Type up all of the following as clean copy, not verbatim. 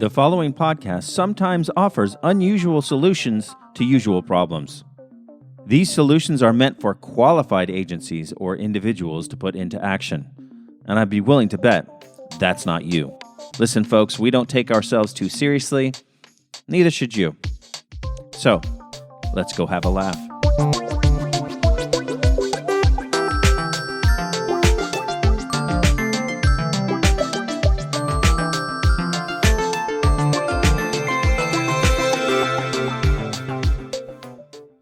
The following podcast sometimes offers unusual solutions to usual problems. These solutions are meant for qualified agencies or individuals to put into action. And I'd be willing to bet that's not you. Listen, folks, we don't take ourselves too seriously. Neither should you. So, let's go have a laugh.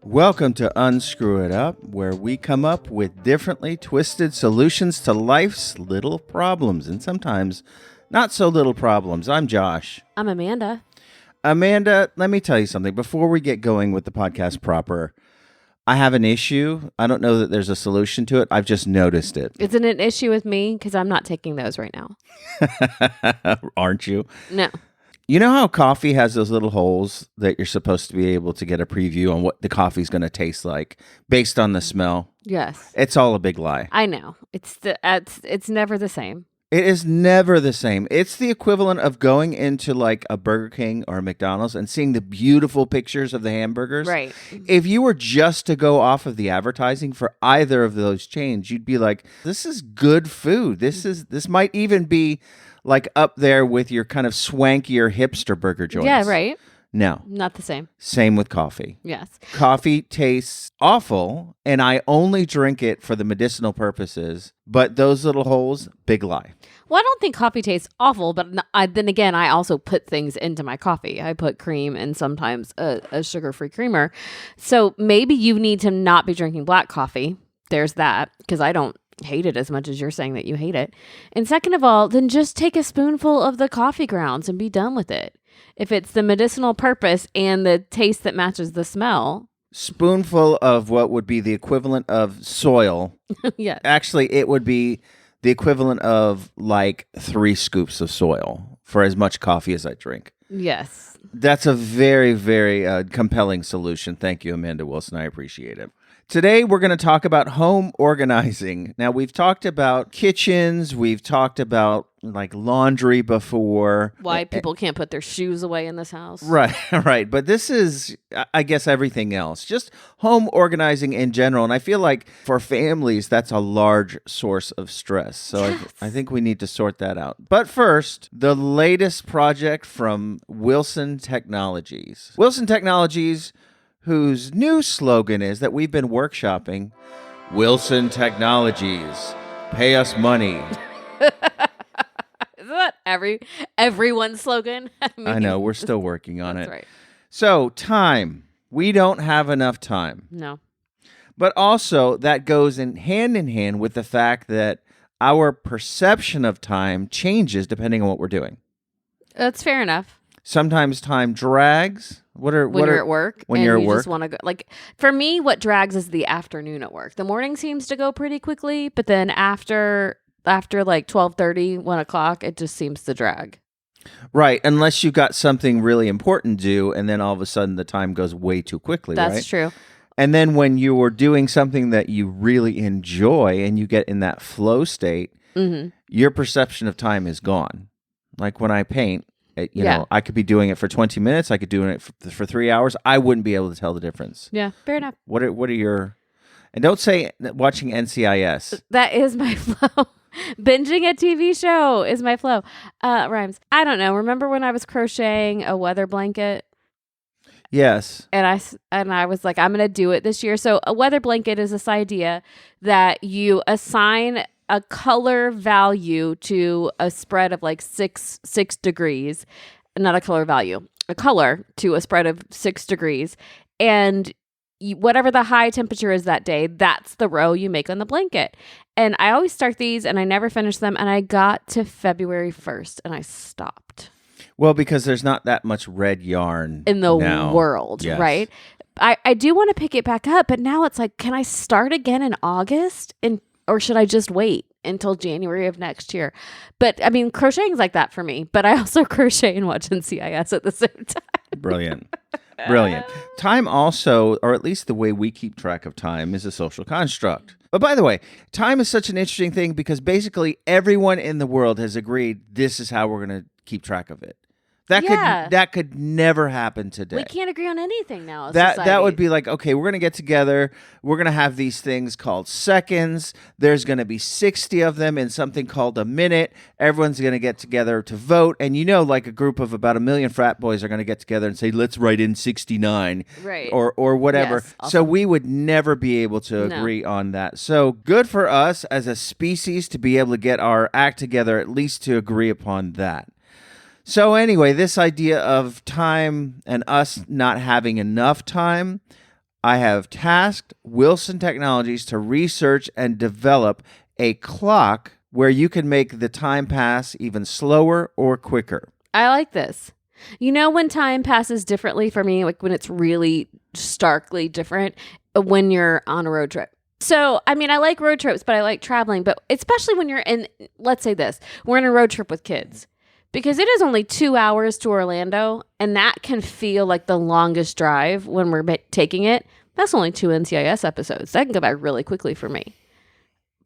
Welcome to Unscrew It Up, where we come up with differently twisted solutions to life's little problems, and sometimes not so little problems. I'm Josh. I'm Amanda. Amanda, let me tell you something. Before we get going with the podcast proper, I have an issue. I don't know that there's a solution to it. I've just noticed it. Isn't it an issue with me? Because I'm not taking those right now. Aren't you? No. You know how coffee has those little holes that you're supposed to be able to get a preview on what the coffee's going to taste like based on the smell? Yes. It's all a big lie. I know. It's never the same. It is never the same. It's the equivalent of going into like a Burger King or a McDonald's and seeing the beautiful pictures of the hamburgers. Right. If you were just to go off of the advertising for either of those chains, you'd be like, this is good food. This might even be like up there with your kind of swankier hipster burger joints. Yeah, right. No. Not the same. Same with coffee. Yes. Coffee tastes awful, and I only drink it for the medicinal purposes, but those little holes, big lie. Well, I don't think coffee tastes awful, but then again, I also put things into my coffee. I put cream and sometimes a sugar-free creamer. So maybe you need to not be drinking black coffee. There's that, because I don't hate it as much as you're saying that you hate it. And second of all, then just take a spoonful of the coffee grounds and be done with it. If it's the medicinal purpose and the taste that matches the smell. Spoonful of what would be the equivalent of soil. Yes. Actually, it would be the equivalent of like 3 scoops of soil for as much coffee as I drink. Yes. That's a very, very compelling solution. Thank you, Amanda Wilson. I appreciate it. Today, we're going to talk about home organizing. Now, we've talked about kitchens. We've talked about like laundry before. Why people can't put their shoes away in this house. Right, right. But this is, I guess, everything else. Just home organizing in general. And I feel like for families, that's a large source of stress. So Yes. I think we need to sort that out. But first, the latest project from Wilson Technologies. Wilson Technologies, whose new slogan is that we've been workshopping, Wilson Technologies, pay us money. Isn't that everyone's slogan? I know, we're still working on it. That's right. So, time. We don't have enough time. No. But also, that goes in hand with the fact that our perception of time changes depending on what we're doing. That's fair enough. Sometimes time drags. When you're at work, when and you're at you work? just want to go. Like for me, what drags is the afternoon at work. The morning seems to go pretty quickly, but then after like 12:30, 1 o'clock, it just seems to drag. Right, unless you've got something really important to do, and then all of a sudden the time goes way too quickly, right? That's true. And then when you are doing something that you really enjoy and you get in that flow state, your perception of time is gone. Like when I paint, you know, I could be doing it for 20 minutes. I could do it for 3 hours. I wouldn't be able to tell the difference. Yeah, fair enough. What are your... And don't say watching NCIS. That is my flow. Binging a TV show is my flow. Rhymes. I don't know. Remember when I was crocheting a weather blanket? Yes. And I was like, I'm going to do it this year. So a weather blanket is this idea that you assign a color value to a spread of like six degrees, not a color value, a color to a spread of 6 degrees. And whatever the high temperature is that day, that's the row you make on the blanket. And I always start these and I never finish them. And I got to February 1st and I stopped. Well, because there's not that much red yarn In the now. world, Yes. right? I do want to pick it back up, but now it's like, can I start again in August? Or should I just wait until January of next year? But I mean, crocheting is like that for me, but I also crochet and watch NCIS at the same time. Brilliant. Brilliant. Time also, or at least the way we keep track of time, is a social construct. But by the way, time is such an interesting thing because basically everyone in the world has agreed this is how we're going to keep track of it. That could never happen today. We can't agree on anything now. As That would be like, okay, we're going to get together. We're going to have these things called seconds. There's going to be 60 of them in something called a minute. Everyone's going to get together to vote. And like a group of about 1 million frat boys are going to get together and say, let's write in 69. Right. Or whatever. Yes, awesome. So we would never be able to agree on that. So good for us as a species to be able to get our act together, at least to agree upon that. So anyway, this idea of time and us not having enough time, I have tasked Wilson Technologies to research and develop a clock where you can make the time pass even slower or quicker. I like this. You know when time passes differently for me, like when it's really starkly different when you're on a road trip. So, I mean, I like road trips, but I like traveling, but especially when you're in, let's say this, we're in a road trip with kids. Because it is only 2 hours to Orlando, and that can feel like the longest drive when we're taking it. That's only 2 NCIS episodes. That can go by really quickly for me.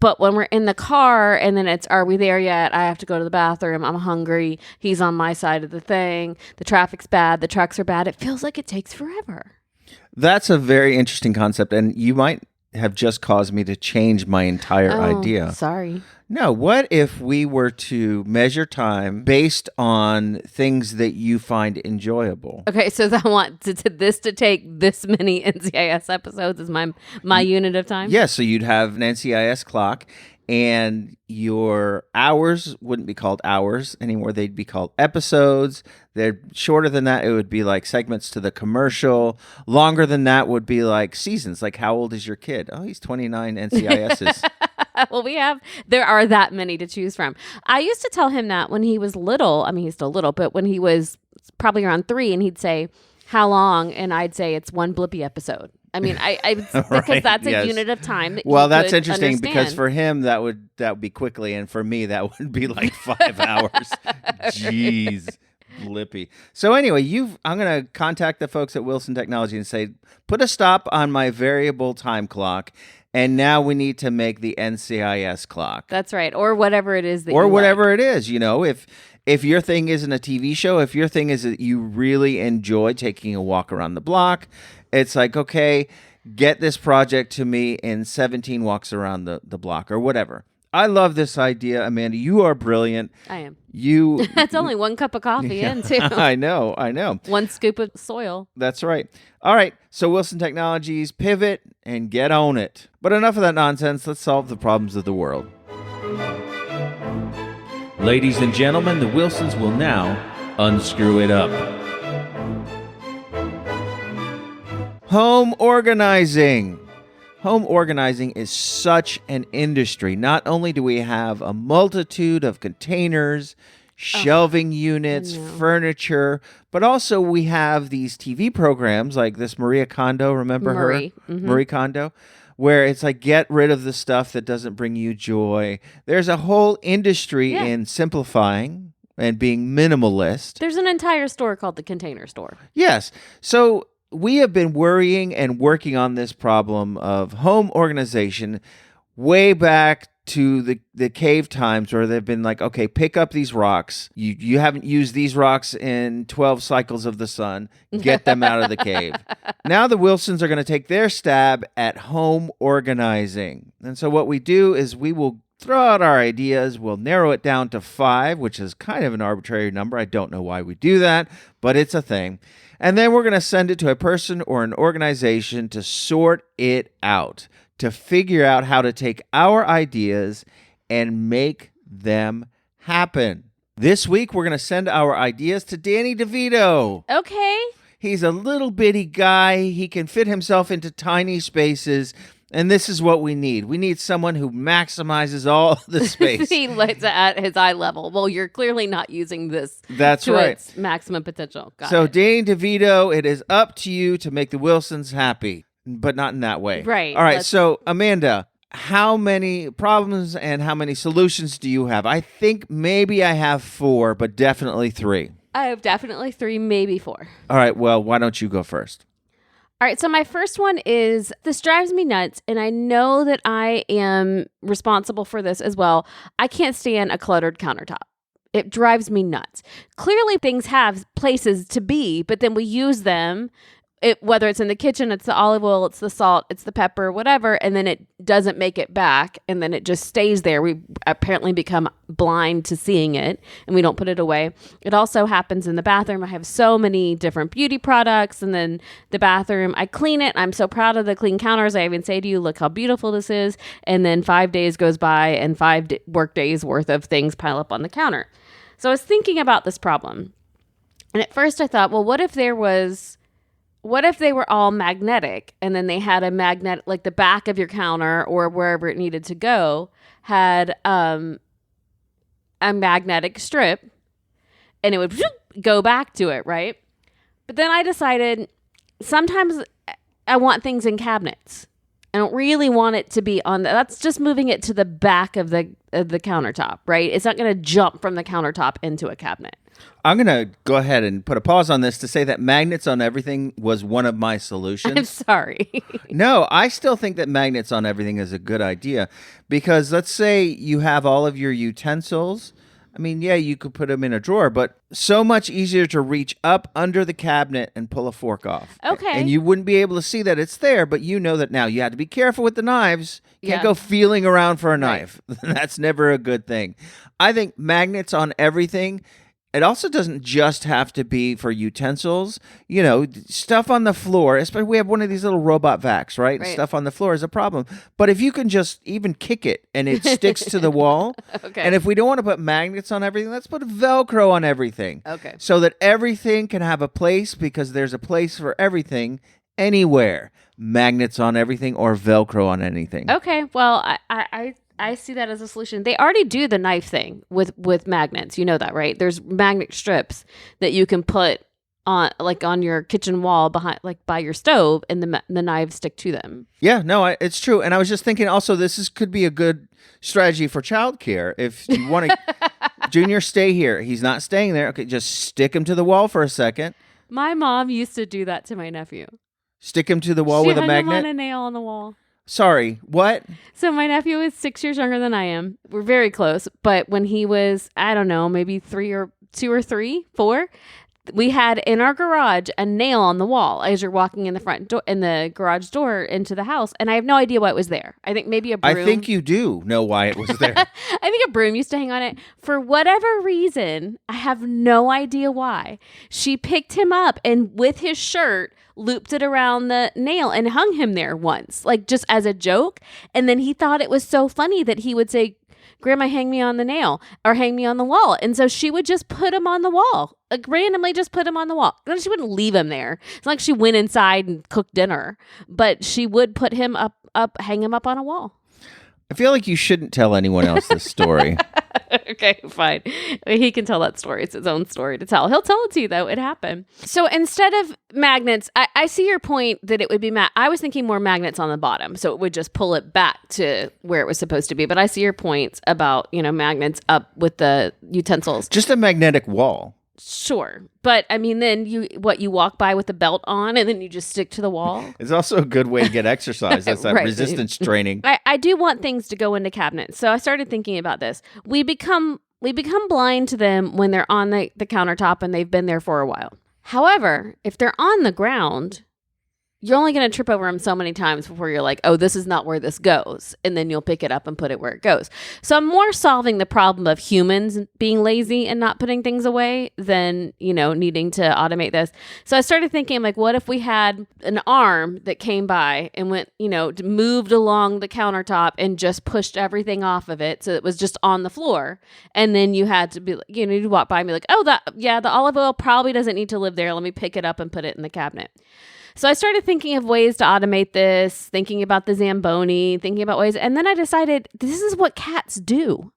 But when we're in the car, and then it's, are we there yet? I have to go to the bathroom. I'm hungry. He's on my side of the thing. The traffic's bad. The trucks are bad. It feels like it takes forever. That's a very interesting concept, and you might have just caused me to change my entire idea. Sorry. No, what if we were to measure time based on things that you find enjoyable? Okay, so I want this to take this many NCIS episodes as my unit of time? Yeah, so you'd have an NCIS clock, and your hours wouldn't be called hours anymore. They'd be called episodes. They're shorter than that. It would be like segments to the commercial. Longer than that would be like seasons. Like, how old is your kid? Oh, he's 29 NCISs. Well, there are that many to choose from. I used to tell him that when he was little. I mean, he's still little, but when he was probably around 3, and he'd say, how long? And I'd say it's one Blippy episode. I mean, because right, that's a yes. unit of time. That well, he that's could interesting understand. because for him that would be quickly, and for me that would be like 5 hours. Jeez, Blippy. So anyway, I'm going to contact the folks at Wilson Technology and say, put a stop on my variable time clock. And now we need to make the NCIS clock. That's right, or whatever it is that. Or you whatever like. It is, if your thing isn't a TV show, if your thing is that you really enjoy taking a walk around the block, it's like, okay, get this project to me in 17 walks around the block or whatever. I love this idea, Amanda. You are brilliant. I am. That's only 1 cup of coffee in, too. I know. 1 scoop of soil. That's right. All right. So Wilson Technologies, pivot and get on it. But enough of that nonsense. Let's solve the problems of the world. Ladies and gentlemen, the Wilsons will now unscrew it up. Home organizing. Home organizing is such an industry. Not only do we have a multitude of containers, shelving units, furniture, but also we have these TV programs like this Maria Kondo, remember her? Mm-hmm. Marie Kondo, where it's like, get rid of the stuff that doesn't bring you joy. There's a whole industry in simplifying and being minimalist. There's an entire store called the Container Store. Yes. So we have been worrying and working on this problem of home organization way back to the cave times where they've been like, okay, pick up these rocks. You haven't used these rocks in 12 cycles of the sun. Get them out of the cave. Now the Wilsons are going to take their stab at home organizing. And so what we do is we will throw out our ideas. We'll narrow it down to 5, which is kind of an arbitrary number. I don't know why we do that, but it's a thing. And then we're going to send it to a person or an organization to sort it out, to figure out how to take our ideas and make them happen. This week, we're going to send our ideas to Danny DeVito. Okay. He's a little bitty guy. He can fit himself into tiny spaces. And this is what we need. We need someone who maximizes all the space. He lights at his eye level. Well, you're clearly not using this That's to right. its maximum potential. Got so, it. Danny DeVito, it is up to you to make the Wilsons happy, but not in that way. Right. All right. So, Amanda, how many problems and how many solutions do you have? I think maybe I have 4, but definitely 3. I have definitely 3, maybe 4. All right. Well, why don't you go first? All right, so my first one is, this drives me nuts, and I know that I am responsible for this as well. I can't stand a cluttered countertop. It drives me nuts. Clearly, things have places to be, but then we use them. Whether it's in the kitchen, it's the olive oil, it's the salt, it's the pepper, whatever, and then it doesn't make it back, and then it just stays there. We apparently become blind to seeing it, and we don't put it away. It also happens in the bathroom. I have so many different beauty products, and then the bathroom, I clean it. I'm so proud of the clean counters. I even say to you, look how beautiful this is, and then 5 days goes by, and 5 work days worth of things pile up on the counter. So I was thinking about this problem, and at first I thought, well, what if they were all magnetic, and then they had a magnet, like the back of your counter or wherever it needed to go had a magnetic strip, and it would go back to it, right? But then I decided sometimes I want things in cabinets. I don't really want it to be on that's just moving it to the back of the countertop, right? It's not going to jump from the countertop into a cabinet. I'm going to go ahead and put a pause on this to say that magnets on everything was one of my solutions. I'm sorry. No, I still think that magnets on everything is a good idea because let's say you have all of your utensils. I mean, yeah, you could put them in a drawer, but so much easier to reach up under the cabinet and pull a fork off. Okay. And you wouldn't be able to see that it's there, but you know that now. You have to be careful with the knives. You can't go feeling around for a knife. Right. That's never a good thing. I think magnets on everything. It also doesn't just have to be for utensils. You know, stuff on the floor, especially we have one of these little robot vacs, right? Stuff on the floor is a problem. But if you can just even kick it and it sticks to the wall. Okay. And if we don't want to put magnets on everything, let's put Velcro on everything. Okay. So that everything can have a place because there's a place for everything anywhere. Magnets on everything or Velcro on anything. Okay. Well, I see that as a solution. They already do the knife thing with magnets. You know that, right? There's magnet strips that you can put on, like on your kitchen wall behind, like by your stove, and the knives stick to them. Yeah, no, it's true. And I was just thinking, also, could be a good strategy for childcare. If you want to, Junior, stay here. He's not staying there. Okay, just stick him to the wall for a second. My mom used to do that to my nephew. Stick him to the wall with a magnet. She hung him on a nail on the wall. Sorry, what? So my nephew is 6 years younger than I am. We're very close. But when he was, I don't know, maybe 4, we had in our garage a nail on the wall as you're walking in the front door, in the garage door into the house. And I have no idea why it was there. I think maybe a broom. I think you do know why it was there. I think a broom used to hang on it. For whatever reason, I have no idea why. She picked him up and with his shirt, looped it around the nail and hung him there once, like just as a joke. And then he thought it was so funny that he would say, Grandma, hang me on the nail or hang me on the wall. And so she would just put him on the wall, like randomly just put him on the wall. She wouldn't leave him there. It's not like she went inside and cooked dinner, but she would put him hang him up on a wall. I feel like you shouldn't tell anyone else this story. Okay, fine. He can tell that story. It's his own story to tell. He'll tell it to you, though. It happened. So instead of magnets, I see your point that it would be I was thinking more magnets on the bottom, so it would just pull it back to where it was supposed to be. But I see your points about, magnets up with the utensils. Just a magnetic wall. Sure. But I mean, then you walk by with the belt on and then you just stick to the wall. It's also a good way to get exercise. That's that resistance training. I do want things to go into cabinets. So I started thinking about this. We become blind to them when they're on the countertop and they've been there for a while. However, if they're on the ground, you're only going to trip over them so many times before you're like, oh, this is not where this goes. And then you'll pick it up and put it where it goes. So I'm more solving the problem of humans being lazy and not putting things away than, needing to automate this. So I started thinking, like, what if we had an arm that came by and went, moved along the countertop and just pushed everything off of it. So it was just on the floor. And then you had to be, you'd walk by and be like, oh, the olive oil probably doesn't need to live there. Let me pick it up and put it in the cabinet. So I started thinking of ways to automate this, thinking about the Zamboni, thinking about ways. And then I decided this is what cats do.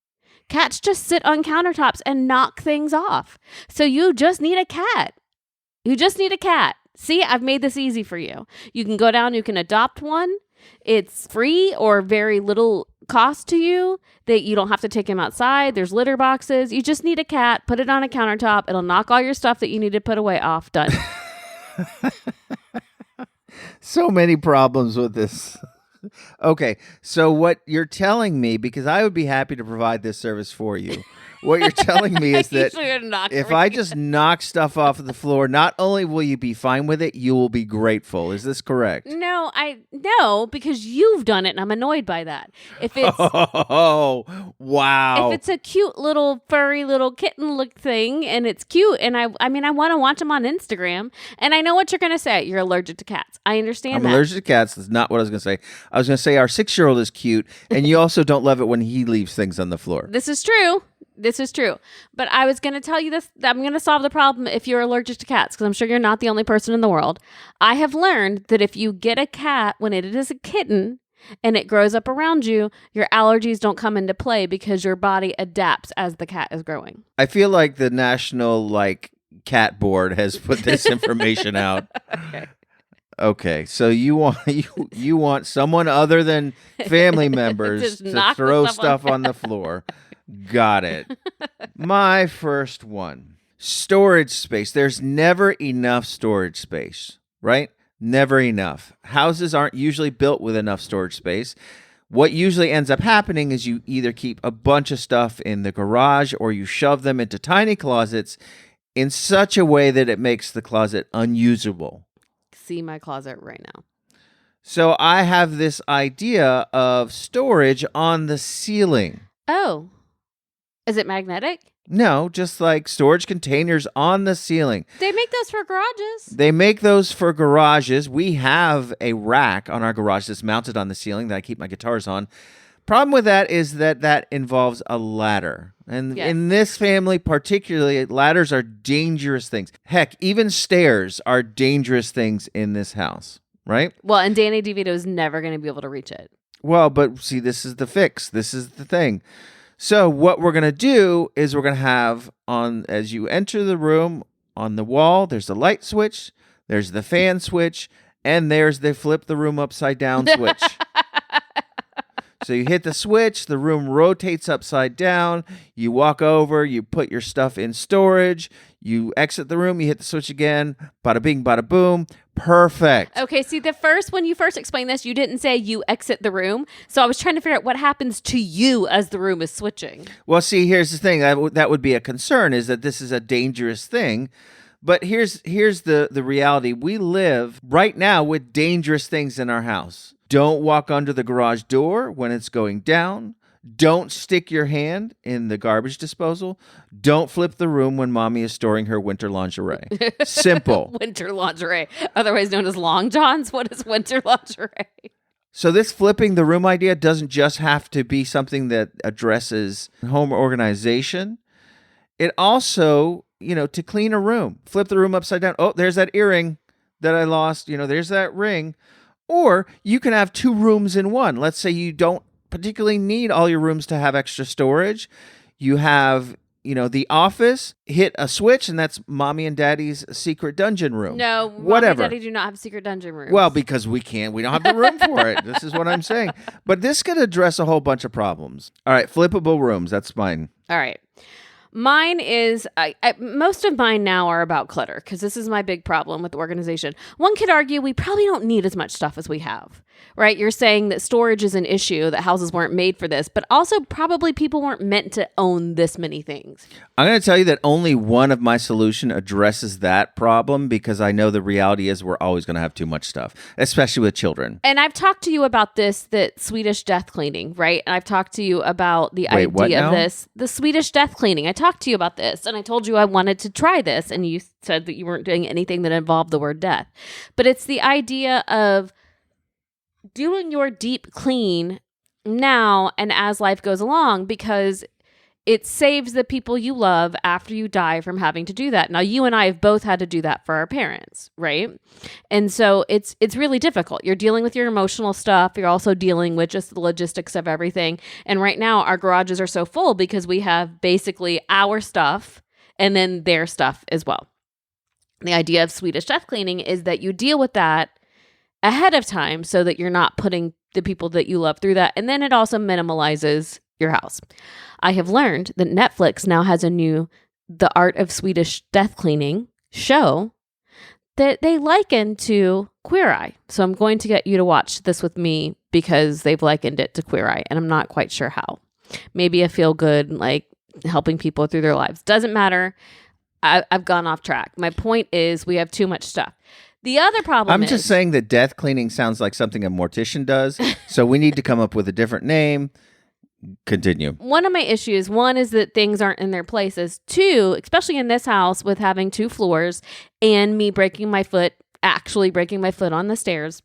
Cats just sit on countertops and knock things off. So you just need a cat. See, I've made this easy for you. You can go down, you can adopt one. It's free or very little cost to you that you don't have to take him outside. There's litter boxes. You just need a cat, put it on a countertop. It'll knock all your stuff that you need to put away off. Done. So many problems with this. Okay, so what you're telling me, because I would be happy to provide this service for you, What you're telling me is that usually would knock if I just knock stuff off of the floor, not only will you be fine with it, you will be grateful. Is this correct? No, because you've done it and I'm annoyed by that. If it's Oh, wow. if it's a cute little furry little kitten look thing and it's cute and I mean I want to watch them on Instagram and I know what you're going to say. You're allergic to cats. I understand I'm that. allergic to cats. That's not what I was going to say. I was going to say our 6-year-old is cute, and you also don't love it when he leaves things on the floor. This is true. But I was going to tell you this. I'm going to solve the problem if you're allergic to cats, because I'm sure you're not the only person in the world. I have learned that if you get a cat when it is a kitten and it grows up around you, your allergies don't come into play because your body adapts as the cat is growing. I feel like the national cat board has put this information out. Okay, so you want someone other than family members to throw stuff on the floor. Got it. My first one. Storage space. There's never enough storage space, right? Never enough. Houses aren't usually built with enough storage space. What usually ends up happening is you either keep a bunch of stuff in the garage or you shove them into tiny closets in such a way that it makes the closet unusable. See my closet right now. So I have this idea of storage on the ceiling. Oh. Is it magnetic? No, just like storage containers on the ceiling. They make those for garages. They make those for garages. We have a rack on our garage that's mounted on the ceiling that I keep my guitars on. Problem with that is that involves a ladder. And Yes. in this family particularly, ladders are dangerous things. Heck, even stairs are dangerous things in this house, right? Well, and Danny DeVito is never going to be able to reach it. Well, but see, this is the fix. This is the thing. So what we're going to do is we're going to have as you enter the room, on the wall, there's the light switch, there's the fan switch, and there's the flip the room upside down switch. So you hit the switch, the room rotates upside down, you walk over, you put your stuff in storage, you exit the room, you hit the switch again, bada bing, bada boom, perfect. Okay, see, when you first explained this, you didn't say you exit the room. So I was trying to figure out what happens to you as the room is switching. Well, see, here's the thing. That would be a concern, is that this is a dangerous thing. But here's the reality. We live right now with dangerous things in our house. Don't walk under the garage door when it's going down. Don't stick your hand in the garbage disposal. Don't flip the room when mommy is storing her winter lingerie. Simple. Winter lingerie, otherwise known as long johns. What is winter lingerie? So this flipping the room idea doesn't just have to be something that addresses home organization. It also, to clean a room, flip the room upside down. Oh, there's that earring that I lost. There's that ring. Or you can have 2 rooms in one. Let's say you don't particularly need all your rooms to have extra storage. You have, the office, hit a switch, and that's mommy and daddy's secret dungeon room. No, whatever. Mommy and daddy do not have secret dungeon rooms. Well, because we don't have the room for it. This is what I'm saying. But this could address a whole bunch of problems. All right, flippable rooms. That's mine. All right. Mine is, most of mine now are about clutter, because this is my big problem with organization. One could argue we probably don't need as much stuff as we have, right? You're saying that storage is an issue, that houses weren't made for this, but also probably people weren't meant to own this many things. I'm going to tell you that only one of my solution addresses that problem, because I know the reality is we're always going to have too much stuff, especially with children. And I've talked to you about that Swedish death cleaning, right? And I've talked to you about the idea of this, the Swedish death cleaning. I talked to you about this, and I told you I wanted to try this, and you said that you weren't doing anything that involved the word death. But it's the idea of doing your deep clean now and as life goes along, because it saves the people you love after you die from having to do that. Now, you and I have both had to do that for our parents, right? And so it's really difficult. You're dealing with your emotional stuff. You're also dealing with just the logistics of everything. And right now, our garages are so full because we have basically our stuff and then their stuff as well. The idea of Swedish death cleaning is that you deal with that ahead of time so that you're not putting the people that you love through that. And then it also minimalizes your house. I have learned that Netflix now has The Art of Swedish Death Cleaning show that they liken to Queer Eye. So I'm going to get you to watch this with me because they've likened it to Queer Eye, and I'm not quite sure how. Maybe a feel-good, helping people through their lives. Doesn't matter. I've gone off track. My point is we have too much stuff. The other problem I'm just saying that death cleaning sounds like something a mortician does. So we need to come up with a different name. Continue. One of my issues, one is that things aren't in their places. Two, especially in this house with having 2 floors and me actually breaking my foot on the stairs.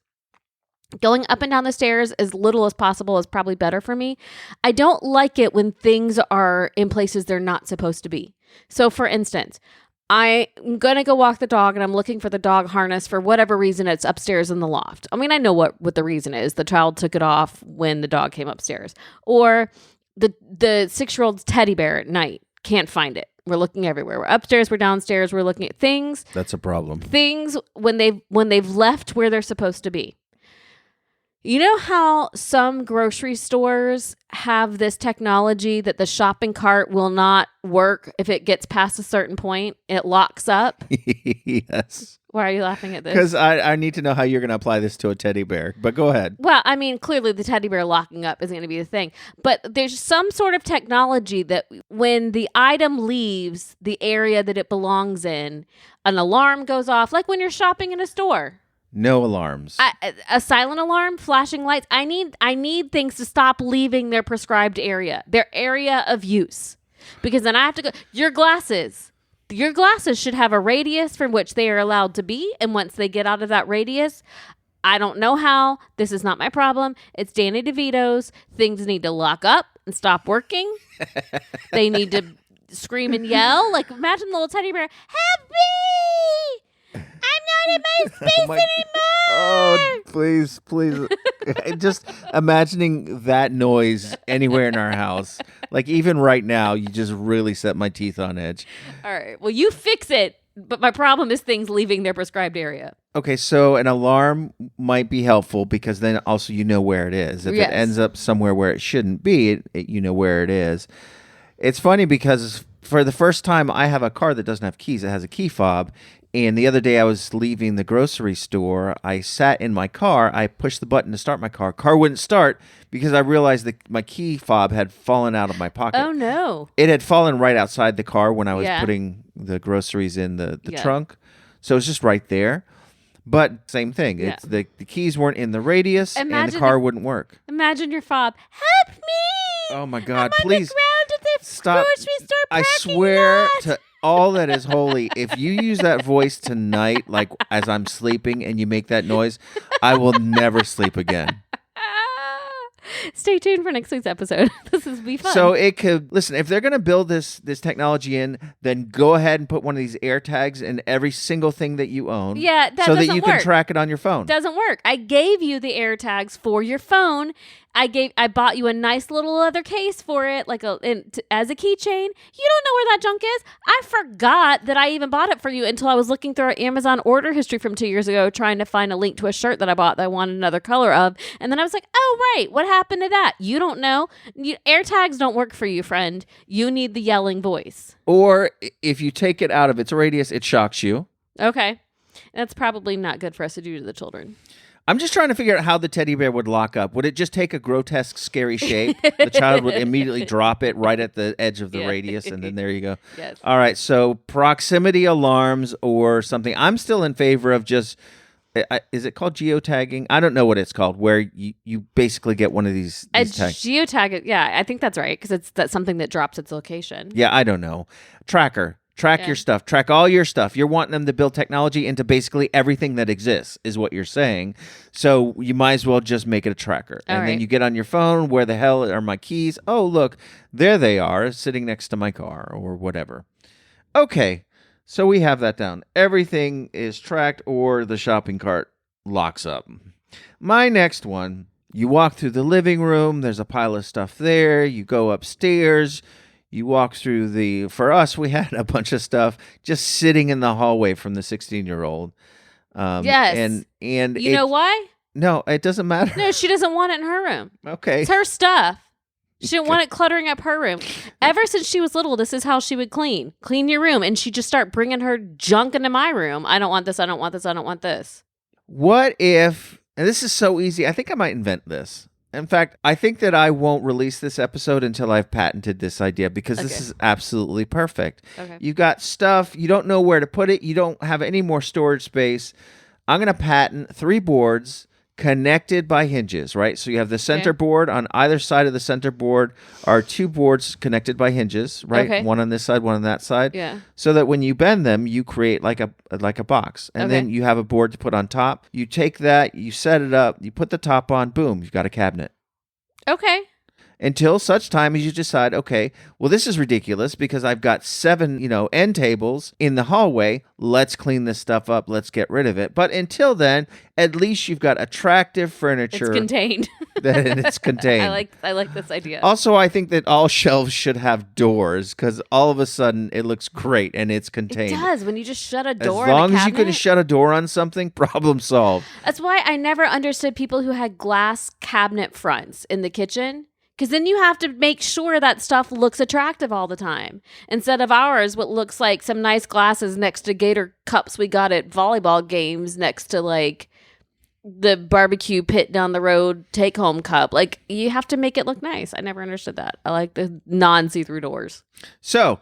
Going up and down the stairs as little as possible is probably better for me. I don't like it when things are in places they're not supposed to be. So for instance, I'm going to go walk the dog and I'm looking for the dog harness for whatever reason. It's upstairs in the loft. I mean, I know what the reason is. The child took it off when the dog came upstairs. Or the 6-year-old's teddy bear at night. Can't find it. We're looking everywhere. We're upstairs. We're downstairs. We're looking at things. That's a problem. Things when they've left where they're supposed to be. You know how some grocery stores have this technology that the shopping cart will not work if it gets past a certain point? It locks up. Yes. Why are you laughing at this? Because I need to know how you're going to apply this to a teddy bear. But go ahead. Well, I mean, clearly the teddy bear locking up isn't going to be the thing. But there's some sort of technology that when the item leaves the area that it belongs in, an alarm goes off, like when you're shopping in a store. No alarms. A silent alarm, flashing lights. I need things to stop leaving their prescribed area, their area of use. Because then I have to go. Your glasses should have a radius from which they are allowed to be. And once they get out of that radius, I don't know how. This is not my problem. It's Danny DeVito's. Things need to lock up and stop working. They need to scream and yell. Like, imagine the little teddy bear, help me! I'm not in my space anymore. Oh, please. Just imagining that noise anywhere in our house. Like even right now, you just really set my teeth on edge. All right. Well, you fix it. But my problem is things leaving their prescribed area. Okay, so an alarm might be helpful because then also you know where it is. If Yes. it ends up somewhere where it shouldn't be, you know where it is. It's funny because for the first time, I have a car that doesn't have keys. It has a key fob. And the other day I was leaving the grocery store. I sat in my car. I pushed the button to start my car. Car wouldn't start because I realized that my key fob had fallen out of my pocket. Oh, no. It had fallen right outside the car when I was Yeah. putting the groceries in the Yeah. trunk. So it's just right there. But same thing. Yeah. It's the keys weren't in the radius and the Imagine car if- wouldn't work. Imagine your fob. Help me! Oh my God, I'm please on the ground at the stop. grocery store I parking swear lot. to all that is holy, if you use that voice tonight, like as I'm sleeping and you make that noise, I will never sleep again. Stay tuned for next week's episode. This is be fun. So it could, listen, if they're going to build this technology in, then go ahead and put one of these air tags in every single thing that you own. Yeah, that so that doesn't you work. can track it on your phone. Doesn't work. I gave you the air tags for your phone. I bought you a nice little leather case for it, like as a keychain. You don't know where that junk is. I forgot that I even bought it for you until I was looking through our Amazon order history from 2 years ago, trying to find a link to a shirt that I bought that I wanted another color of. And then I was like, oh, right. What happened to that? You don't know. Air tags don't work for you, friend. You need the yelling voice. Or if you take it out of its radius, it shocks you. Okay. That's probably not good for us to do to the children. I'm just trying to figure out how the teddy bear would lock up. Would it just take a grotesque, scary shape? The child would immediately drop it right at the edge of the Yeah. radius, and then there you go. Yes. All right, so proximity alarms or something. I'm still in favor of just, is it called geotagging? I don't know what it's called, where you basically get one of these A tags. geotag, yeah, I think that's right, because that's something that drops its location. Yeah, I don't know. Tracker. Track Yeah. your stuff. Track all your stuff. You're wanting them to build technology into basically everything that exists, is what you're saying. So you might as well just make it a tracker. All And then right. you get on your phone, where the hell are my keys? Oh, look, there they are, sitting next to my car or whatever. Okay, so we have that down. Everything is tracked or the shopping cart locks up. My next one, you walk through the living room. There's a pile of stuff there. You go upstairs. You walk through for us, we had a bunch of stuff just sitting in the hallway from the 16-year-old. Yes. And You know why? No, it doesn't matter. No, she doesn't want it in her room. Okay. It's her stuff. She didn't want it cluttering up her room. Ever since she was little, this is how she would clean. Clean your room. And she'd just start bringing her junk into my room. I don't want this. I don't want this. I don't want this. What if, and this is so easy, I think I might invent this. In fact, I think that I won't release this episode until I've patented this idea because this is absolutely perfect. Okay. You got stuff, you don't know where to put it, you don't have any more storage space. I'm going to patent 3 boards connected by hinges, right? So you have the center board. On either side of the center board are 2 boards connected by hinges, right? Okay. One on this side, one on that side. Yeah. So that when you bend them, you create like a box. And then you have a board to put on top. You take that, you set it up, you put the top on, boom, you've got a cabinet. Okay. Until such time as you decide, okay, well, this is ridiculous because I've got 7, end tables in the hallway. Let's clean this stuff up. Let's get rid of it. But until then, at least you've got attractive furniture. It's contained. It's contained. I like this idea. Also, I think that all shelves should have doors because all of a sudden it looks great and it's contained. It does when you just shut a door. As long in a as you can shut a door on something, problem solved. That's why I never understood people who had glass cabinet fronts in the kitchen. Because then you have to make sure that stuff looks attractive all the time. Instead of ours, what looks like some nice glasses next to Gator cups we got at volleyball games next to like the barbecue pit down the road take-home cup. Like, you have to make it look nice. I never understood that. I like the non-see-through doors. So,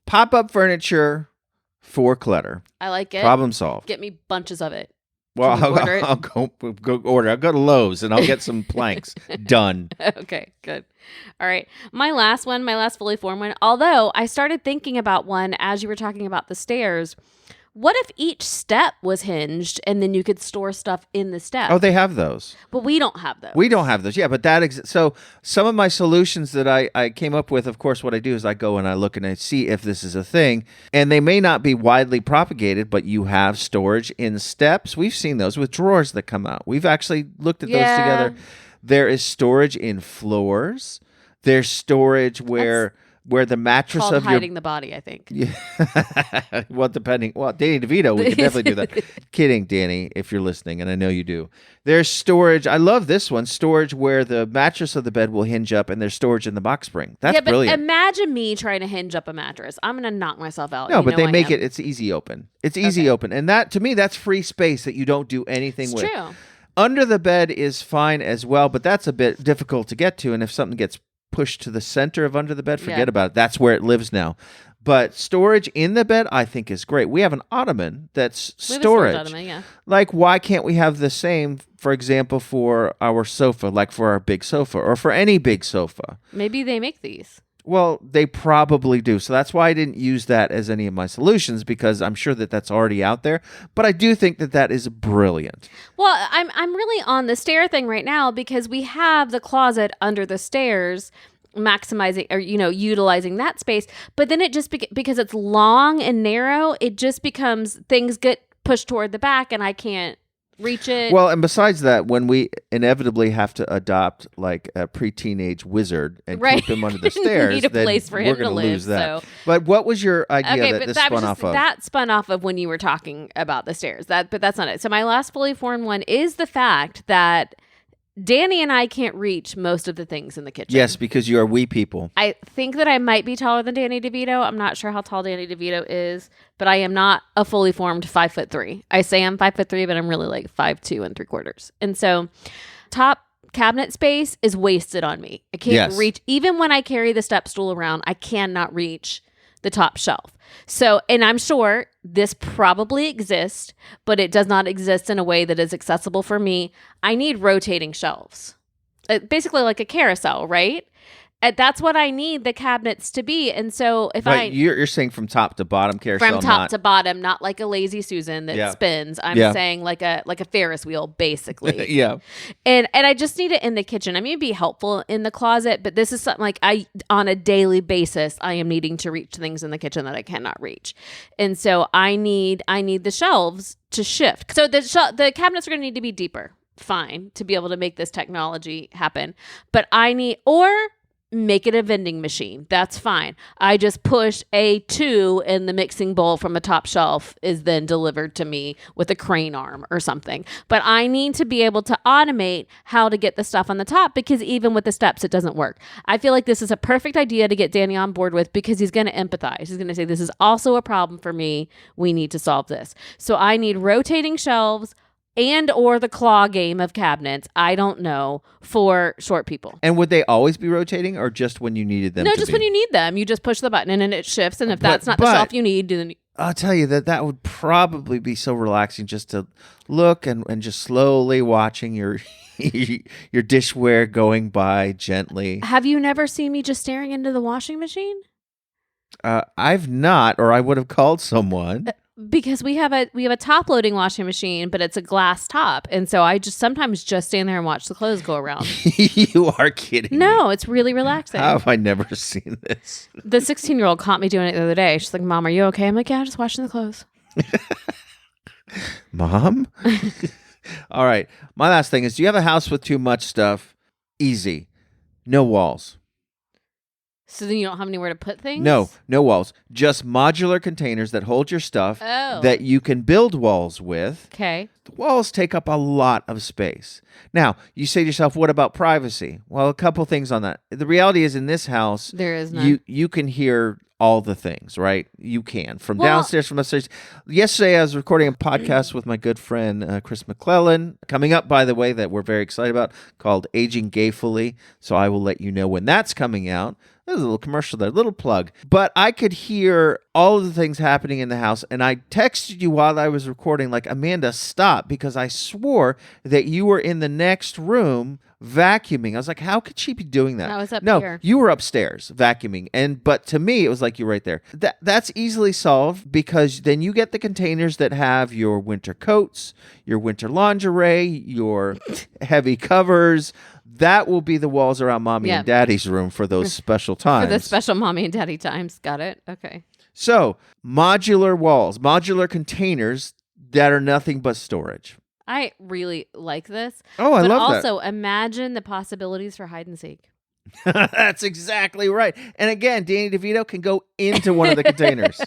pop-up furniture for clutter. I like it. Problem solved. Get me bunches of it. Well, I'll go order. I'll go to Lowe's and I'll get some planks. Done. Okay, good. All right. My last fully formed one, although I started thinking about one as you were talking about the stairs. What if each step was hinged and then you could store stuff in the step? Oh, they have those. But we don't have those. We don't have those. Yeah, but so some of my solutions that I came up with, of course, what I do is I go and I look and I see if this is a thing. And they may not be widely propagated, but you have storage in steps. We've seen those with drawers that come out. We've actually looked at those together. There is storage in floors. There's storage where the mattress called of hiding the body, I think. Yeah. Well, Danny DeVito, we could definitely do that. Kidding, Danny, if you're listening, and I know you do. There's storage. I love this one. Storage where the mattress of the bed will hinge up, and there's storage in the box spring. That's brilliant. Imagine me trying to hinge up a mattress. I'm going to knock myself out. No, but they make it's easy open. It's easy open. And that, to me, that's free space that you don't do anything with. It's true. Under the bed is fine as well, but that's a bit difficult to get to. And if something gets pushed to the center of under the bed, forget about it. That's where it lives now. But storage in the bed, I think, is great. We have an ottoman that's storage. Ottoman, yeah. Like, why can't we have the same, for example, for our sofa, like for our big sofa, or for any big sofa? Maybe they make these. Well, they probably do. So that's why I didn't use that as any of my solutions, because I'm sure that that's already out there. But I do think that that is brilliant. Well, I'm really on the stair thing right now because we have the closet under the stairs, maximizing or utilizing that space. But then it just because it's long and narrow, it just becomes things get pushed toward the back, and I can't reach it. Well, and besides that, when we inevitably have to adopt like a pre-teenage wizard and keep him under the stairs, need a then place for we're him going to to lose live, that. so. But what was your idea that this spun off of? That spun off of when you were talking about the stairs. But that's not it. So my last fully formed one is the fact that Danny and I can't reach most of the things in the kitchen. Yes, because you are wee people. I think that I might be taller than Danny DeVito. I'm not sure how tall Danny DeVito is, but I am not a fully formed 5'3". I say I'm 5'3", but I'm really like 5'2 3/4". And so top cabinet space is wasted on me. I can't reach, even when I carry the step stool around, I cannot reach the top shelf. So, and I'm sure this probably exists, but it does not exist in a way that is accessible for me. I need rotating shelves. Basically like a carousel, right? And that's what I need the cabinets to be. And so if you're saying from top to bottom carousel, from top to bottom, not like a lazy Susan that spins. I'm saying like a Ferris wheel, basically. Yeah. And I just need it in the kitchen. I mean, it'd be helpful in the closet, but this is something like on a daily basis, I am needing to reach things in the kitchen that I cannot reach. And so I need the shelves to shift. So the cabinets are going to need to be deeper. Fine, to be able to make this technology happen. But make it a vending machine. That's fine. I just push A2 and the mixing bowl from a top shelf is then delivered to me with a crane arm or something. But I need to be able to automate how to get the stuff on the top, because even with the steps, it doesn't work. I feel like this is a perfect idea to get Danny on board with, because he's going to empathize. He's going to say, this is also a problem for me. We need to solve this. So I need rotating shelves, and or the claw game of cabinets, I don't know, for short people. And would they always be rotating or just when you needed them No, to just be? when you need them. You just push the button and it shifts. And if that's not the but- shelf you need, then I'll tell you that would probably be so relaxing just to look and just slowly watching your your dishware going by gently. have you never seen me just staring into the washing machine? I've not, or I would have called someone. Because we have a top loading washing machine, but it's a glass top, and so I just sometimes just stand there and watch the clothes go around. You are kidding. No, it's really relaxing. How have I never seen this? The 16-year-old caught me doing it the other day. She's like, "Mom, are you okay?" I'm like, "Yeah, just washing the clothes." Mom? All right. My last thing is, do you have a house with too much stuff? Easy. No walls. So then you don't have anywhere to put things? No walls. Just modular containers that hold your stuff Oh. that you can build walls with. Okay. The walls take up a lot of space. Now, you say to yourself, what about privacy? Well, a couple things on that. The reality is in this house, There is none. you can hear all the things, right? You can. From Well- downstairs, from upstairs. Yesterday, I was recording a podcast with my good friend, Chris McClellan, coming up, by the way, that we're very excited about, called Aging Gayfully. So I will let you know when that's coming out. There's a little commercial there, little plug. But I could hear all of the things happening in the house, and I texted you while I was recording, like, Amanda, stop, because I swore that you were in the next room vacuuming. I was like, how could she be doing that? I was up no, here. you were upstairs vacuuming, but to me, it was like you're right there. That's easily solved because then you get the containers that have your winter coats, your winter lingerie, your heavy covers. That will be the walls around mommy Yeah. and daddy's room for those special times. For the special mommy and daddy times. Got it? Okay. So, modular walls, modular containers that are nothing but storage. I really like this. Oh, I but love that. also imagine the possibilities for hide and seek. That's exactly right. And again, Danny DeVito can go into one of the containers.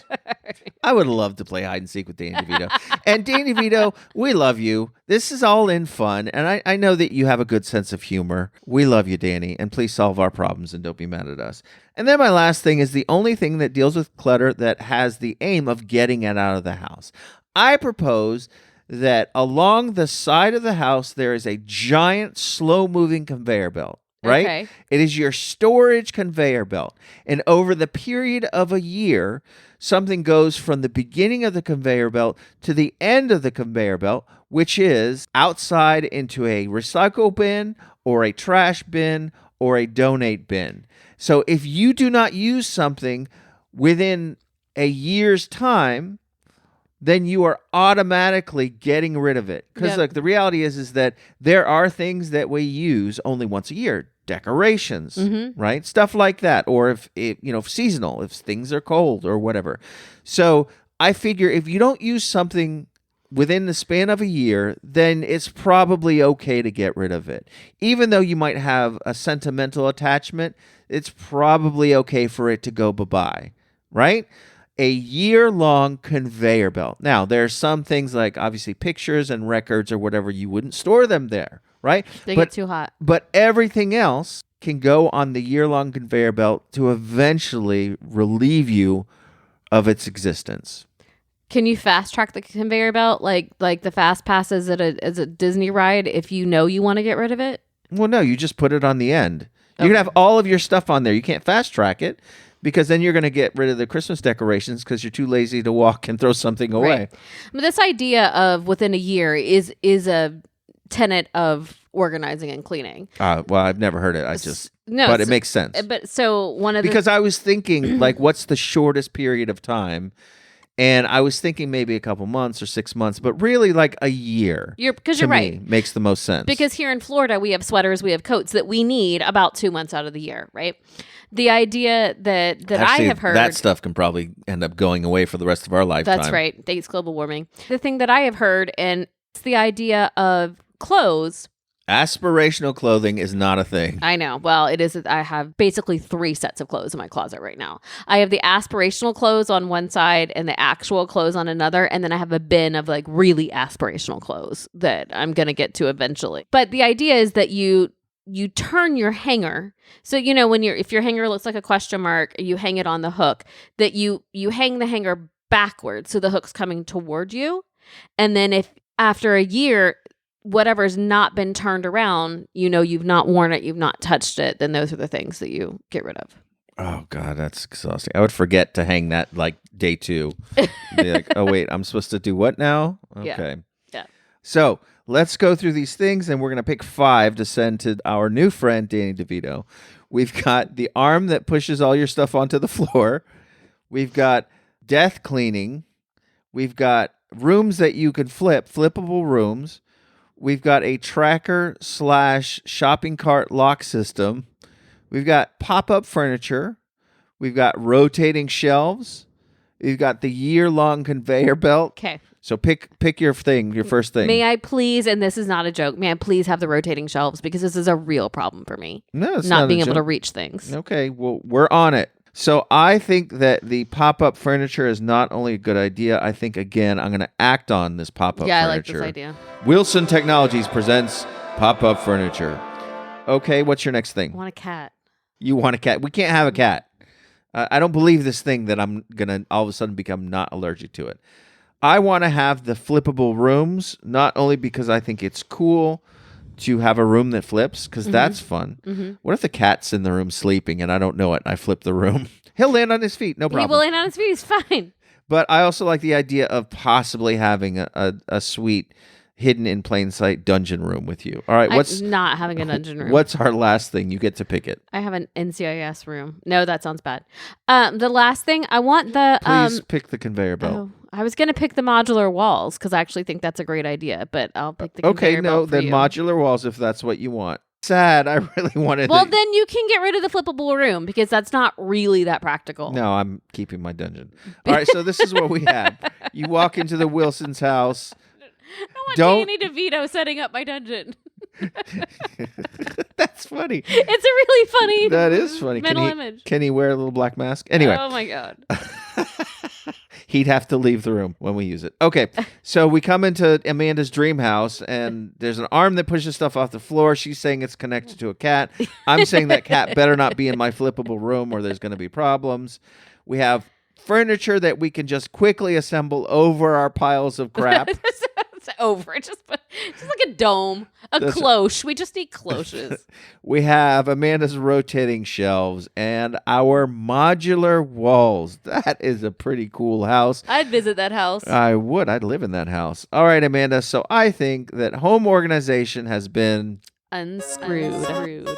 I would love to play hide and seek with Danny DeVito. And Danny DeVito, we love you. This is all in fun. And I know that you have a good sense of humor. We love you, Danny. And please solve our problems and don't be mad at us. And then my last thing is the only thing that deals with clutter that has the aim of getting it out of the house. I propose that along the side of the house, there is a giant slow-moving conveyor belt. Right? Okay. It is your storage conveyor belt. And over the period of a year, something goes from the beginning of the conveyor belt to the end of the conveyor belt, which is outside into a recycle bin or a trash bin or a donate bin. So if you do not use something within a year's time, then you are automatically getting rid of it. Because Yep. look, the reality is that there are things that we use only once a year. Decorations, right? Stuff like that. Or if seasonal, if things are cold or whatever. So I figure if you don't use something within the span of a year, then it's probably okay to get rid of it. Even though you might have a sentimental attachment, it's probably okay for it to go bye-bye, right? A year-long conveyor belt. Now, there's some things like obviously pictures and records or whatever, you wouldn't store them there, right? They get too hot. But everything else can go on the year-long conveyor belt to eventually relieve you of its existence. Can you fast track the conveyor belt like the fast passes at a Disney ride if you know you want to get rid of it? Well, no, you just put it on the end. You Okay. can have all of your stuff on there. You can't fast track it because then you're going to get rid of the Christmas decorations because you're too lazy to walk and throw something away. Right. But this idea of within a year is a tenet of organizing and cleaning. Well, I've never heard it. But it makes sense. But so one of the Because I was thinking, like, what's the shortest period of time? And I was thinking maybe a couple months or 6 months, but really like a year. You're to right. me, makes the most sense. Because here in Florida, we have sweaters, we have coats that we need about 2 months out of the year, right? The idea that Actually, I have heard that stuff can probably end up going away for the rest of our lifetime. That's right. Thanks, global warming. The thing that I have heard, and it's the idea of clothes. Aspirational clothing is not a thing. I know. Well, it is. I have basically 3 sets of clothes in my closet right now. I have the aspirational clothes on one side and the actual clothes on another. And then I have a bin of like really aspirational clothes that I'm going to get to eventually. But the idea is that you turn your hanger. So, if your hanger looks like a question mark, you hang it on the hook, that you hang the hanger backwards. So the hook's coming toward you. And then after a year, whatever's not been turned around, you've not worn it, you've not touched it, then those are the things that you get rid of. Oh, God, that's exhausting. I would forget to hang that like day 2. Be like, oh, wait, I'm supposed to do what now? Okay. Yeah. So let's go through these things, and we're going to pick 5 to send to our new friend, Danny DeVito. We've got the arm that pushes all your stuff onto the floor. We've got death cleaning. We've got rooms that you can flippable rooms. We've got a tracker / shopping cart lock system. We've got pop-up furniture. We've got rotating shelves. We've got the year-long conveyor belt. Okay. So pick your thing, your first thing. May I please, and this is not a joke, may I please have the rotating shelves because this is a real problem for me. No, it's not being a able joke. to reach things. Okay, well, we're on it. So I think that the pop-up furniture is not only a good idea, I think, again, I'm going to act on this pop-up furniture. Yeah, I like this idea. Wilson Technologies presents pop-up furniture. Okay, what's your next thing? I want a cat. You want a cat? We can't have a cat. I don't believe this thing that I'm going to all of a sudden become not allergic to it. I want to have the flippable rooms, not only because I think it's cool to have a room that flips, because that's fun. Mm-hmm. What if the cat's in the room sleeping and I don't know it? I flip the room. He'll land on his feet, no problem. He will land on his feet, he's fine. But I also like the idea of possibly having a sweet, hidden in plain sight dungeon room with you. All right, I'm not having a dungeon room. What's our last thing? You get to pick it. I have an NCIS room. No, that sounds bad. The last thing, I want the... Please pick the conveyor belt. Oh, I was going to pick the modular walls because I actually think that's a great idea, but I'll pick the conveyor belt for you. Modular walls if that's what you want. Sad. I really wanted Well, then you can get rid of the flippable room because that's not really that practical. No, I'm keeping my dungeon. All right, so this is what we have. You walk into the Wilson's house. I want Danny DeVito setting up my dungeon. That's funny. It's a really funny That is funny. mental image. Can he wear a little black mask? Anyway. Oh, my God. He'd have to leave the room when we use it. Okay, so we come into Amanda's dream house, and there's an arm that pushes stuff off the floor. She's saying it's connected to a cat. I'm saying that cat better not be in my flippable room or there's going to be problems. We have furniture that we can just quickly assemble over our piles of crap. It's over. Just like a dome, cloche. We just need cloches. We have Amanda's rotating shelves and our modular walls. That is a pretty cool house. I'd visit that house. I would. I'd live in that house. All right, Amanda. So I think that home organization has been unscrewed.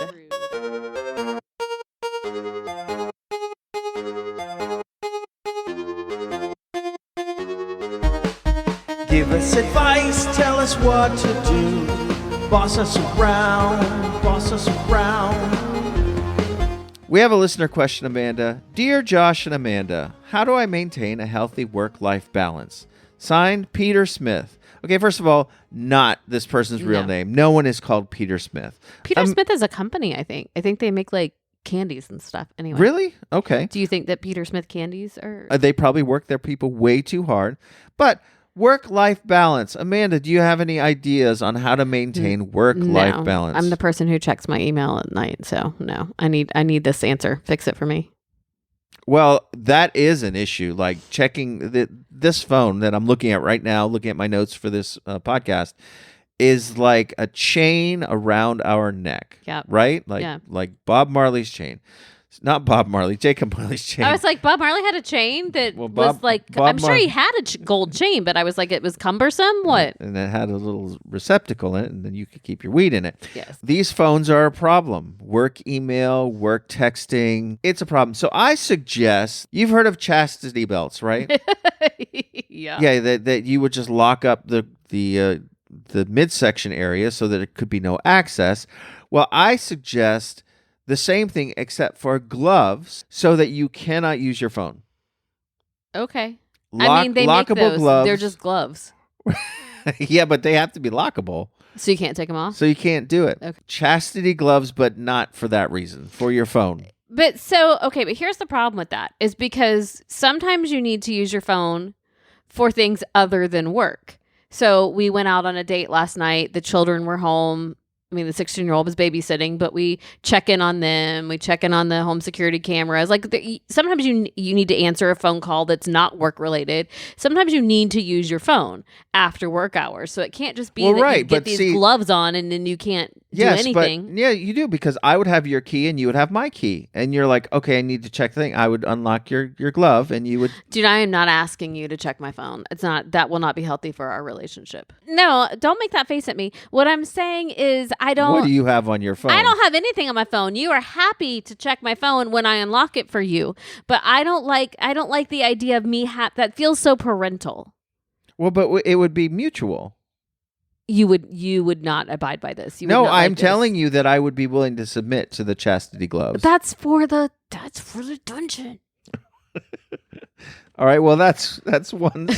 Give us advice, tell us what to do. Boss us around, boss us around. We have a listener question, Amanda. Dear Josh and Amanda, how do I maintain a healthy work-life balance? Signed, Peter Smith. Okay, first of all, not this person's real name. No one is called Peter Smith. Peter Smith is a company, I think. I think they make like candies and stuff. Anyway. Really? Okay. Do you think that Peter Smith candies are... They probably work their people way too hard. But work-life balance. Amanda, do you have any ideas on how to maintain work-life balance? I'm the person who checks my email at night, so no. I need this answer. Fix it for me. Well, that is an issue. Like checking this phone that I'm looking at right now, looking at my notes for this podcast, is like a chain around our neck. Yeah. Right? Like Bob Marley's chain. Not Bob Marley, Jacob Marley's chain. I was like, Bob Marley had a chain that was like, I'm sure he had a gold chain, but I was like, it was cumbersome? What? And it had a little receptacle in it, and then you could keep your weed in it. Yes. These phones are a problem. Work email, work texting, it's a problem. So I suggest, you've heard of chastity belts, right? Yeah. Yeah, that you would just lock up the midsection area so that it could be no access. Well, I suggest the same thing except for gloves so that you cannot use your phone. Okay. I mean, they make those. Gloves. They're just gloves. Yeah, but they have to be lockable. So you can't take them off? So you can't do it. Okay. Chastity gloves, but not for that reason, for your phone. But here's the problem with that is because sometimes you need to use your phone for things other than work. So we went out on a date last night. The children were home. I mean, the 16-year-old was babysitting, but we check in on them. We check in on the home security cameras. Like sometimes you need to answer a phone call that's not work related. Sometimes you need to use your phone after work hours. So it can't just be you get these gloves on and then you can't do anything. But yeah, you do, because I would have your key and you would have my key. And you're like, okay, I need to check the thing. I would unlock your glove and you would. Dude, I am not asking you to check my phone. That will not be healthy for our relationship. No, don't make that face at me. What I'm saying is What do you have on your phone? I don't have anything on my phone. You are happy to check my phone when I unlock it for you, but I don't like the idea of me that feels so parental. Well, but it would be mutual. You would not abide by this. No, I'm telling you that I would be willing to submit to the chastity gloves. That's for the dungeon. All right, well, that's one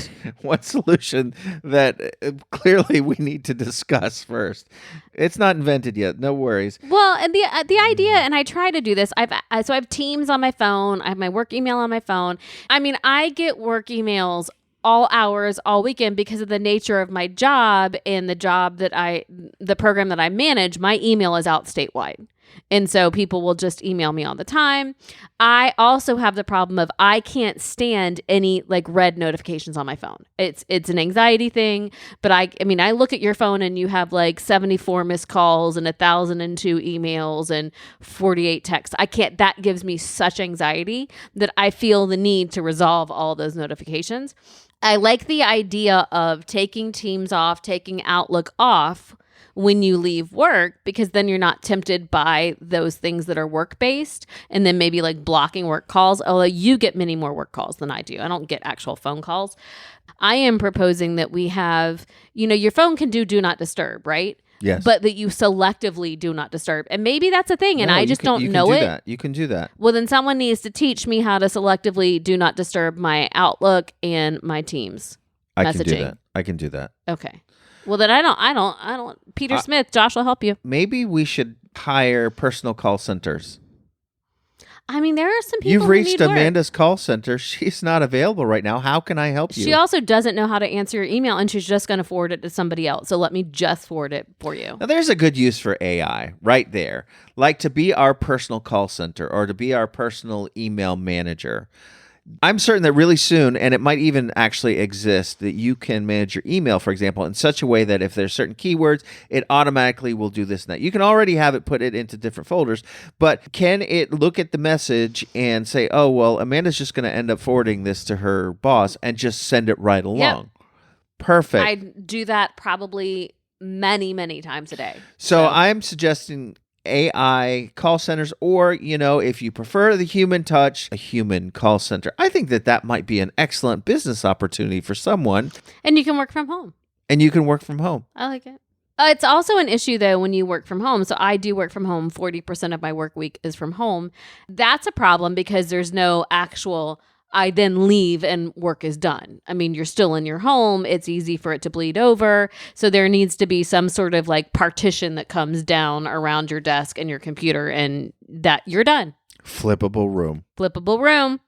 solution that clearly we need to discuss first. It's not invented yet. No worries. Well, and the idea, and I try to do this. I have Teams on my phone. I have my work email on my phone. I mean, I get work emails all hours, all weekend because of the nature of my job and the program that I manage. My email is out statewide. And so people will just email me all the time. I also have the problem of I can't stand any like red notifications on my phone. It's an anxiety thing, but I mean, I look at your phone and you have like 74 missed calls and 1,002 emails and 48 texts. That gives me such anxiety that I feel the need to resolve all those notifications. I like the idea of taking Teams off, taking Outlook off when you leave work, because then you're not tempted by those things that are work-based, and then maybe like blocking work calls, although you get many more work calls than I do. I don't get actual phone calls. I am proposing that we have, your phone can do not disturb, right? Yes. But that you selectively do not disturb. And maybe that's a thing, and I just don't know it. You can do that. Well, then someone needs to teach me how to selectively do not disturb my Outlook and my Teams messaging. I can do that. Okay. Well, then I don't. Peter Smith, Josh will help you. Maybe we should hire personal call centers. I mean, there are some people You've reached who need Amanda's work. call center. She's not available right now. How can I help you? She also doesn't know how to answer your email, and she's just going to forward it to somebody else. So let me just forward it for you. Now, there's a good use for AI right there. Like to be our personal call center or to be our personal email manager. I'm certain that really soon, and it might even actually exist, that you can manage your email, for example, in such a way that if there's certain keywords, it automatically will do this and that. You can already have it put it into different folders, but can it look at the message and say, oh, well, Amanda's just going to end up forwarding this to her boss and just send it right along? Yep. Perfect. I do that probably many, many times a day. So I'm suggesting AI call centers, or, if you prefer the human touch, a human call center. I think that might be an excellent business opportunity for someone. And you can work from home. I like it. It's also an issue, though, when you work from home. So I do work from home. 40% of my work week is from home. That's a problem because there's no actual I then leave and work is done. I mean, you're still in your home. It's easy for it to bleed over. So there needs to be some sort of like partition that comes down around your desk and your computer, and that you're done. Flippable room.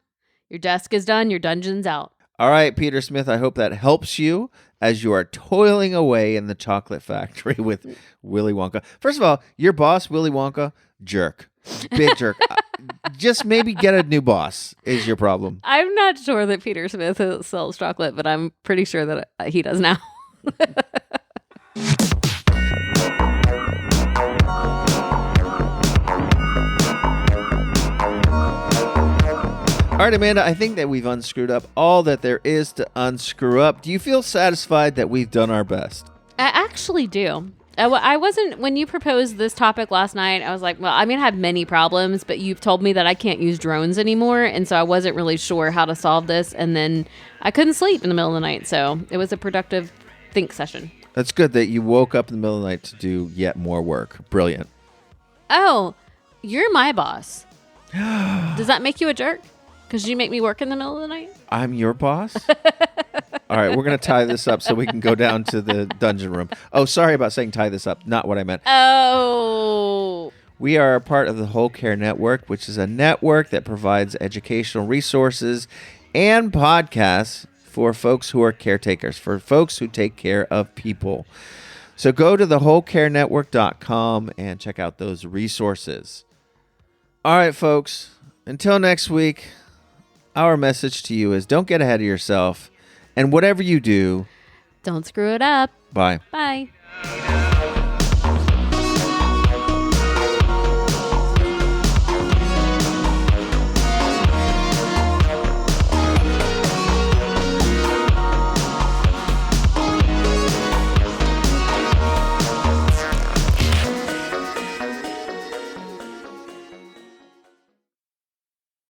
Your desk is done. Your dungeon's out. All right, Peter Smith, I hope that helps you as you are toiling away in the chocolate factory with Willy Wonka. First of all, your boss, Willy Wonka, jerk. Big jerk. Just maybe get a new boss is your problem. I'm not sure that Peter Smith sells chocolate, but I'm pretty sure that he does now. All right, Amanda, I think that we've unscrewed up all that there is to unscrew up. Do you feel satisfied that we've done our best? I actually do. I wasn't, when you proposed this topic last night, I was like, well, I mean, I have many problems, but you've told me that I can't use drones anymore. And so I wasn't really sure how to solve this. And then I couldn't sleep in the middle of the night. So it was a productive think session. That's good that you woke up in the middle of the night to do yet more work. Brilliant. Oh, you're my boss. Does that make you a jerk? Because you make me work in the middle of the night? I'm your boss? All right, we're going to tie this up so we can go down to the dungeon room. Oh, sorry about saying tie this up. Not what I meant. Oh. We are a part of the Whole Care Network, which is a network that provides educational resources and podcasts for folks who are caretakers, for folks who take care of people. So go to thewholecarenetwork.com and check out those resources. All right, folks. Until next week, our message to you is don't get ahead of yourself. And whatever you do, Don't screw it up. bye. Bye.